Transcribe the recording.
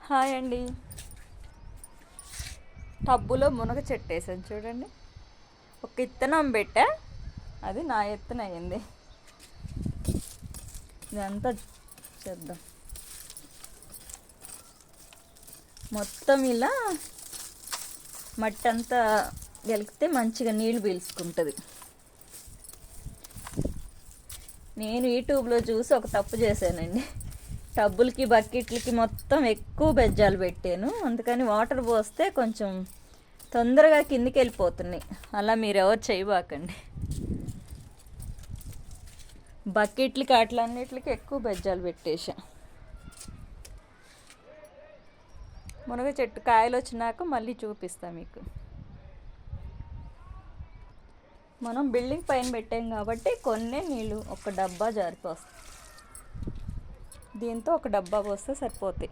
Hi అండి. టబ్బులో మునగ చెట్టు వేసాను చూడండి. ఒక ఇత్తనం పెట్టా, అది నా ఎత్తున అయింది. ఇదంతా చేద్దాం. మొత్తం ఇలా మట్టి అంతా గెలికితే మంచిగా నీళ్ళు పీల్చుకుంటుంది. నేను యూట్యూబ్లో చూసి ఒక తప్పు చేశానండి. టబ్బులకి బకెట్లకి మొత్తం ఎక్కువ బెజ్జాలు పెట్టాను, అందుకని వాటర్ పోస్తే కొంచెం తొందరగా కిందికి వెళ్ళిపోతున్నాయి. అలా మీరు ఎవరు చేయబాకండి. బకెట్లకి అట్లన్నిటికి ఎక్కువ బెజ్జాలు పెట్టేసా. మునగ చెట్టు కాయలు వచ్చినాక మళ్ళీ చూపిస్తా మీకు. మనం బిల్డింగ్ పైన పెట్టాం కాబట్టి కొన్ని నీళ్ళు ఒక డబ్బా జారిపోస్తాయి. దీంతో ఒక డబ్బా పోస్తే సరిపోతాయి.